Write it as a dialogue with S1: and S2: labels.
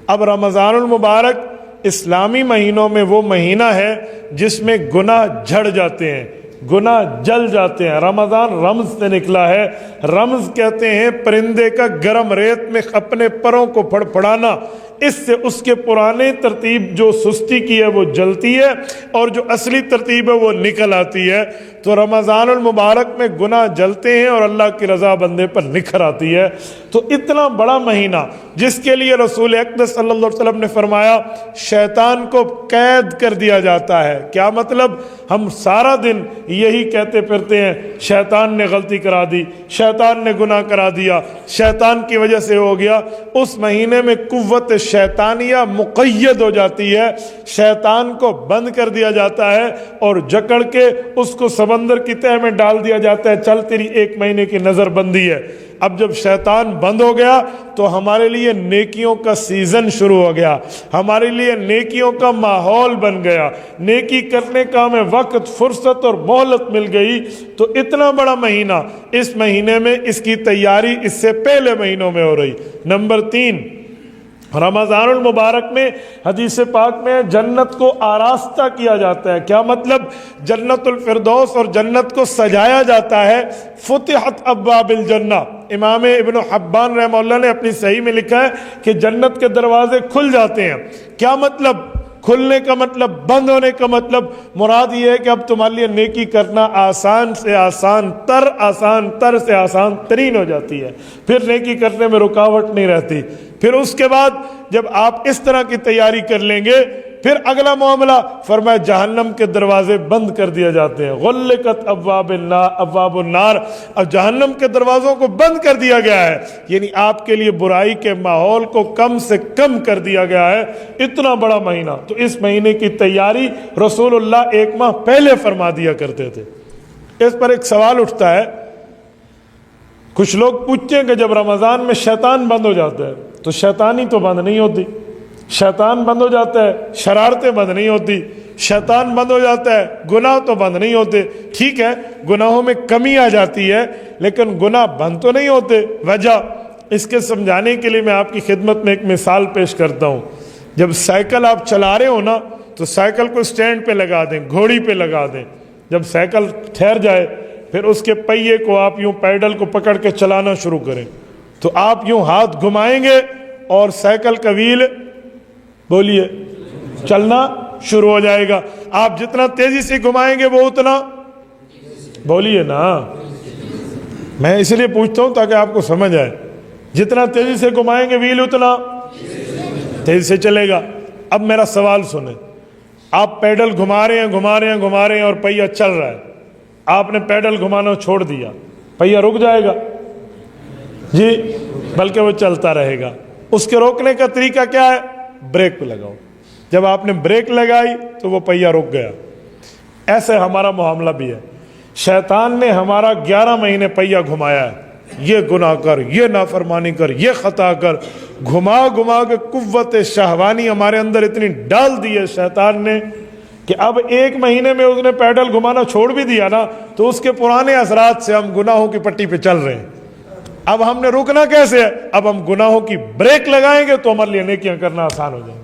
S1: اب رمضان المبارک اسلامی مہینوں میں وہ مہینہ ہے جس میں گناہ جھڑ جاتے ہیں، گناہ جل جاتے ہیں۔ رمضان رمز سے نکلا ہے، رمز کہتے ہیں پرندے کا گرم ریت میں اپنے پروں کو پھڑپھڑانا، اس سے اس کے پرانے ترتیب جو سستی کی ہے وہ جلتی ہے اور جو اصلی ترتیب ہے وہ نکل آتی ہے۔ تو رمضان المبارک میں گناہ جلتے ہیں اور اللہ کی رضا بندے پر نکھر آتی ہے۔ تو اتنا بڑا مہینہ جس کے لیے رسول اقدس صلی اللہ علیہ وسلم نے فرمایا شیطان کو قید کر دیا جاتا ہے۔ کیا مطلب؟ ہم سارا دن یہی کہتے پھرتے ہیں شیطان نے غلطی کرا دی، شیطان نے گناہ کرا دیا، شیطان کی وجہ سے ہو گیا۔ اس مہینے میں قوت شیطانیہ مقید ہو جاتی ہے، شیطان کو بند کر دیا جاتا ہے اور جکڑ کے اس کو سمندر کی تہہ میں ڈال دیا جاتا ہے، چل تیری 1 مہینے کی نظر بندی ہے۔ اب جب شیطان بند ہو گیا تو ہمارے لیے نیکیوں کا سیزن شروع ہو گیا، ہمارے لیے نیکیوں کا ماحول بن گیا، نیکی کرنے کا ہمیں وقت، فرصت اور مہلت مل گئی۔ تو اتنا بڑا مہینہ، اس مہینے میں اس کی تیاری اس سے پہلے مہینوں میں ہو رہی۔ نمبر 3، رمضان المبارک میں حدیث پاک میں جنت کو آراستہ کیا جاتا ہے۔ کیا مطلب؟ جنت الفردوس اور جنت کو سجایا جاتا ہے۔ فتحت ابواب الجنہ، امام ابن حبان رحمہ اللہ نے اپنی صحیح میں لکھا ہے کہ جنت کے دروازے کھل جاتے ہیں۔ کیا مطلب؟ کھلنے کا مطلب، بند ہونے کا مطلب مراد یہ ہے کہ اب تمہارے لیے نیکی کرنا آسان سے آسان تر، آسان تر سے آسان ترین ہو جاتی ہے، پھر نیکی کرنے میں رکاوٹ نہیں رہتی۔ پھر اس کے بعد جب آپ اس طرح کی تیاری کر لیں گے پھر اگلا معاملہ فرمایا جہنم کے دروازے بند کر دیے جاتے ہیں۔ غلقت ابواب النار، اب جہنم کے دروازوں کو بند کر دیا گیا ہے، یعنی آپ کے لیے برائی کے ماحول کو کم سے کم کر دیا گیا ہے۔ اتنا بڑا مہینہ، تو اس مہینے کی تیاری رسول اللہ 1 ماہ پہلے فرما دیا کرتے تھے۔ اس پر ایک سوال اٹھتا ہے، کچھ لوگ پوچھتے ہیں کہ جب رمضان میں شیطان بند ہو جاتا ہے تو شیطانی تو بند نہیں ہوتی، شیطان بند ہو جاتا ہے شرارتیں بند نہیں ہوتی، شیطان بند ہو جاتا ہے گناہ تو بند نہیں ہوتے۔ ٹھیک ہے، گناہوں میں کمی آ جاتی ہے لیکن گناہ بند تو نہیں ہوتے۔ وجہ اس کے سمجھانے کے لیے میں آپ کی خدمت میں ایک مثال پیش کرتا ہوں۔ جب سائیکل آپ چلا رہے ہو نا تو سائیکل کو سٹینڈ پہ لگا دیں، گھوڑی پہ لگا دیں، جب سائیکل ٹھہر جائے پھر اس کے پہیے کو آپ یوں پیڈل کو پکڑ کے چلانا شروع کریں تو آپ یوں ہاتھ گھمائیں گے اور سائیکل کا ویل بولیے چلنا شروع ہو جائے گا۔ آپ جتنا تیزی سے گھمائیں گے وہ اتنا، بولیے نا، میں اس لیے پوچھتا ہوں تاکہ آپ کو سمجھ آئے، جتنا تیزی سے گھمائیں گے ویل اتنا تیزی سے چلے گا۔ اب میرا سوال سنیں، آپ پیڈل گھما رہے ہیں اور پہیہ چل رہا ہے، آپ نے پیڈل گھمانا چھوڑ دیا، پہیہ رک جائے گا؟ جی، بلکہ وہ چلتا رہے گا۔ اس کے روکنے کا طریقہ کیا ہے؟ بریک پہ لگاؤ۔ جب آپ نے بریک لگائی تو وہ پہیہ رک گیا۔ ایسے ہمارا معاملہ بھی ہے، شیطان نے ہمارا 11 مہینے پہیہ گھمایا ہے، یہ گناہ کر، یہ نافرمانی کر، یہ خطا کر، گھما گھما کے قوت شہوانی ہمارے اندر اتنی ڈال دی ہے شیطان نے کہ اب 1 مہینے میں اس نے پیڈل گھمانا چھوڑ بھی دیا نا تو اس کے پرانے اثرات سے ہم گناہوں کی پٹی پہ چل رہے ہیں۔ اب ہم نے رکنا کیسے ہے؟ اب ہم گناہوں کی بریک لگائیں گے تو ہمارے لیے نیکیاں کرنا آسان ہو جائیں گے۔